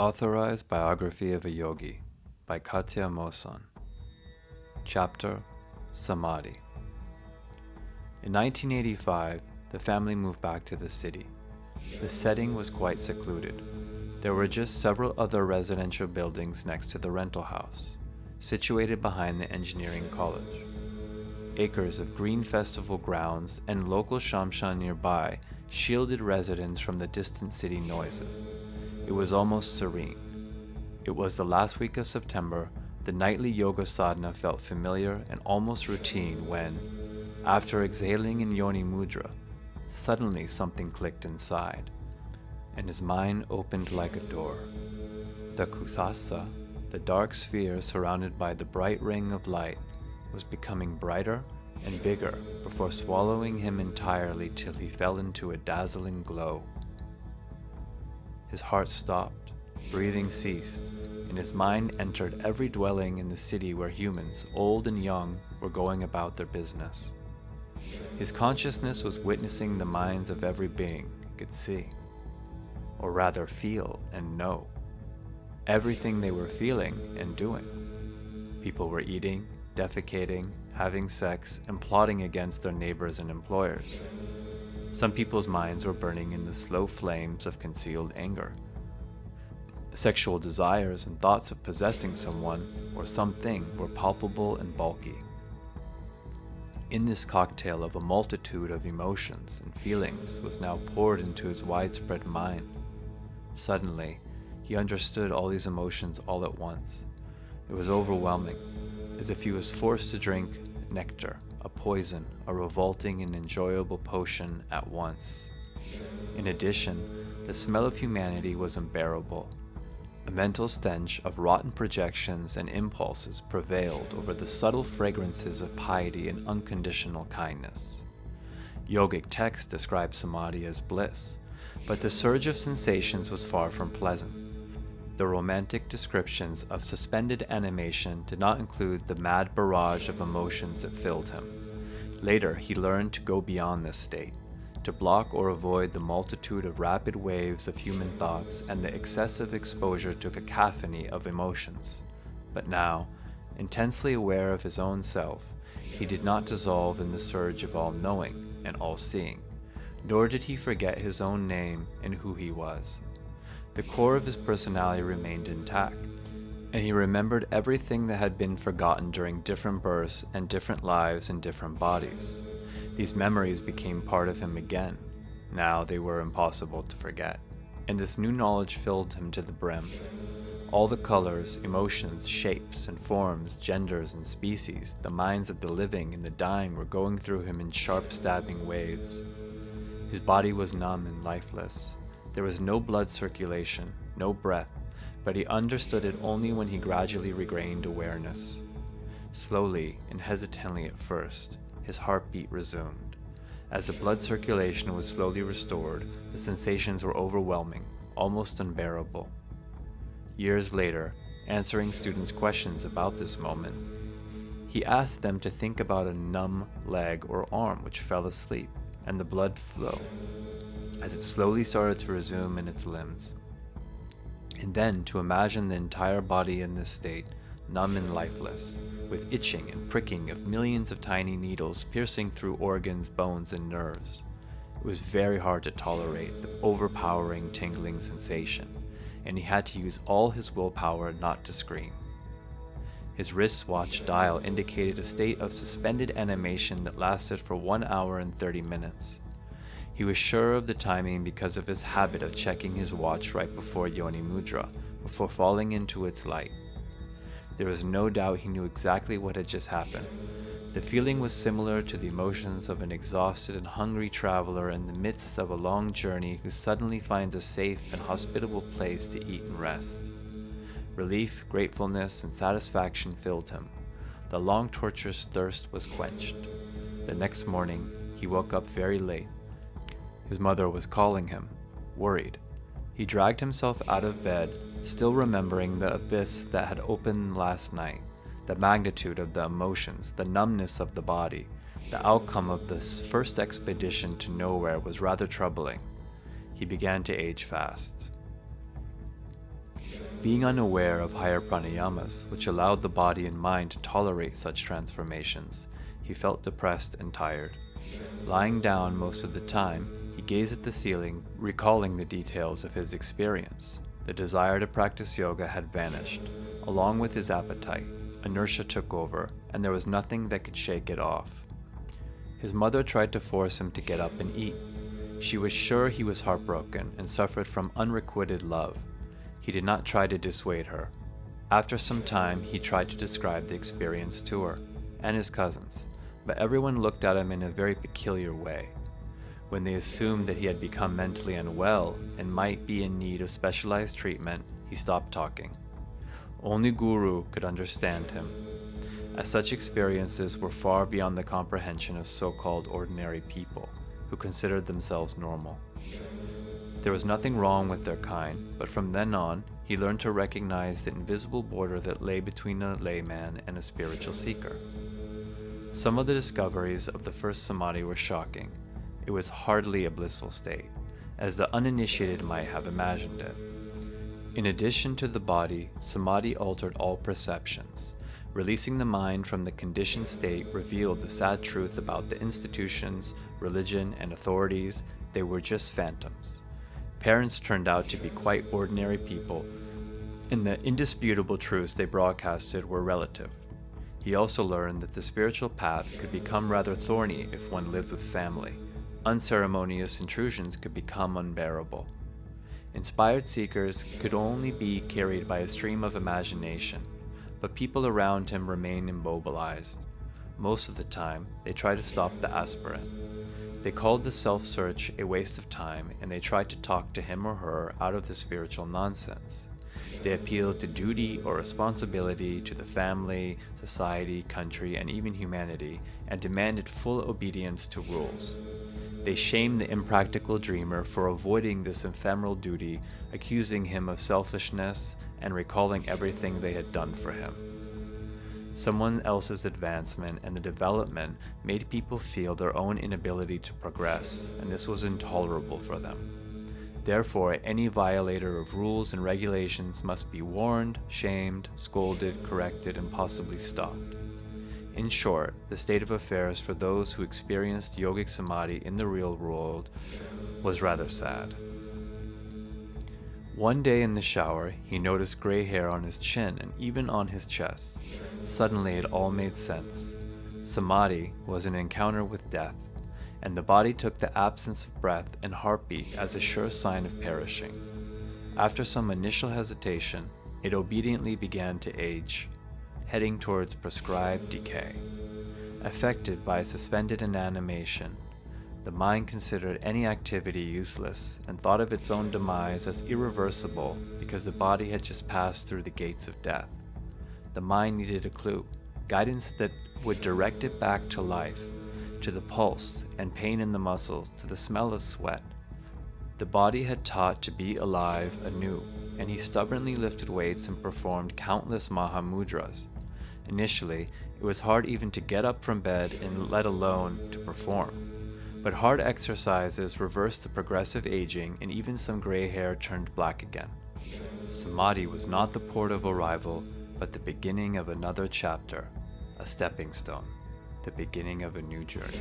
Authorized Biography of a Yogi by Katia Mossin. Chapter Samadhi. In 1985, the family moved back to the city. The setting was quite secluded. There were just several other residential buildings next to the rental house, situated behind the engineering college. Acres of green festival grounds and local shamshan nearby shielded residents from the distant city noises. It was almost serene. It was the last week of September. The nightly yoga sadhana felt familiar and almost routine when, after exhaling in yoni mudra, suddenly something clicked inside, and his mind opened like a door. The kuthasa, the dark sphere surrounded by the bright ring of light, was becoming brighter and bigger before swallowing him entirely till he fell into a dazzling glow. His heart stopped, breathing ceased, and his mind entered every dwelling in the city where humans, old and young, were going about their business. His consciousness was witnessing the minds of every being he could see, or rather feel and know. Everything they were feeling and doing. People were eating, defecating, having sex, and plotting against their neighbors and employers. Some people's minds were burning in the slow flames of concealed anger. Sexual desires and thoughts of possessing someone or something were palpable and bulky. In this cocktail of a multitude of emotions and feelings was now poured into his widespread mind. Suddenly, he understood all these emotions all at once. It was overwhelming, as if he was forced to drink nectar, a poison, a revolting and enjoyable potion at once. In addition, the smell of humanity was unbearable. A mental stench of rotten projections and impulses prevailed over the subtle fragrances of piety and unconditional kindness. Yogic texts describe samadhi as bliss, but the surge of sensations was far from pleasant. The romantic descriptions of suspended animation did not include the mad barrage of emotions that filled him. Later, he learned to go beyond this state, to block or avoid the multitude of rapid waves of human thoughts and the excessive exposure to cacophony of emotions. But now, intensely aware of his own self, he did not dissolve in the surge of all-knowing and all-seeing, nor did he forget his own name and who he was. The core of his personality remained intact, and he remembered everything that had been forgotten during different births and different lives in different bodies. These memories became part of him again. Now they were impossible to forget, and this new knowledge filled him to the brim. All the colors, emotions, shapes, and forms, genders, and species, the minds of the living and the dying were going through him in sharp stabbing waves. His body was numb and lifeless. There was no blood circulation, no breath, but he understood it only when he gradually regained awareness. Slowly and hesitantly at first, his heartbeat resumed. As the blood circulation was slowly restored, the sensations were overwhelming, almost unbearable. Years later, answering students' questions about this moment, he asked them to think about a numb leg or arm which fell asleep, and the blood flow, as it slowly started to resume in its limbs. And then to imagine the entire body in this state, numb and lifeless, with itching and pricking of millions of tiny needles piercing through organs, bones, and nerves. It was very hard to tolerate the overpowering tingling sensation, and he had to use all his willpower not to scream. His wristwatch dial indicated a state of suspended animation that lasted for 1 hour and 30 minutes. He was sure of the timing because of his habit of checking his watch right before yoni mudra, before falling into its light. There was no doubt he knew exactly what had just happened. The feeling was similar to the emotions of an exhausted and hungry traveler in the midst of a long journey who suddenly finds a safe and hospitable place to eat and rest. Relief, gratefulness, and satisfaction filled him. The long torturous thirst was quenched. The next morning, he woke up very late. His mother was calling him, worried. He dragged himself out of bed, still remembering the abyss that had opened last night, the magnitude of the emotions, the numbness of the body. The outcome of this first expedition to nowhere was rather troubling. He began to age fast. Being unaware of higher pranayamas, which allowed the body and mind to tolerate such transformations, he felt depressed and tired. Lying down most of the time, he gazed at the ceiling, recalling the details of his experience. The desire to practice yoga had vanished. Along with his appetite, inertia took over, and there was nothing that could shake it off. His mother tried to force him to get up and eat. She was sure he was heartbroken and suffered from unrequited love. He did not try to dissuade her. After some time, he tried to describe the experience to her and his cousins, but everyone looked at him in a very peculiar way. When they assumed that he had become mentally unwell and might be in need of specialized treatment, he stopped talking. Only Guru could understand him, as such experiences were far beyond the comprehension of so-called ordinary people who considered themselves normal. There was nothing wrong with their kind, but from then on, he learned to recognize the invisible border that lay between a layman and a spiritual seeker. Some of the discoveries of the first Samadhi were shocking. It was hardly a blissful state, as the uninitiated might have imagined it. In addition to the body, Samadhi altered all perceptions. Releasing the mind from the conditioned state revealed the sad truth about the institutions, religion, and authorities. They were just phantoms. Parents turned out to be quite ordinary people, and the indisputable truths they broadcasted were relative. He also learned that the spiritual path could become rather thorny if one lived with family. Unceremonious intrusions could become unbearable. Inspired seekers could only be carried by a stream of imagination, but people around him remained immobilized. Most of the time, they tried to stop the aspirant. They called the self-search a waste of time, and they tried to talk to him or her out of the spiritual nonsense. They appealed to duty or responsibility to the family, society, country, and even humanity, and demanded full obedience to rules. They shamed the impractical dreamer for avoiding this ephemeral duty, accusing him of selfishness and recalling everything they had done for him. Someone else's advancement and the development made people feel their own inability to progress, and this was intolerable for them. Therefore, any violator of rules and regulations must be warned, shamed, scolded, corrected, and possibly stopped. In short, the state of affairs for those who experienced yogic samadhi in the real world was rather sad. One day in the shower, he noticed gray hair on his chin and even on his chest. Suddenly it all made sense. Samadhi was an encounter with death, and the body took the absence of breath and heartbeat as a sure sign of perishing. After some initial hesitation, it obediently began to age, heading towards prescribed decay. Affected by suspended inanimation, the mind considered any activity useless and thought of its own demise as irreversible because the body had just passed through the gates of death. The mind needed a clue, guidance that would direct it back to life, to the pulse and pain in the muscles, to the smell of sweat. The body had taught to be alive anew, and he stubbornly lifted weights and performed countless mahamudras. Initially, it was hard even to get up from bed and let alone to perform. But hard exercises reversed the progressive aging, and even some gray hair turned black again. Samadhi was not the port of arrival, but the beginning of another chapter, a stepping stone, the beginning of a new journey.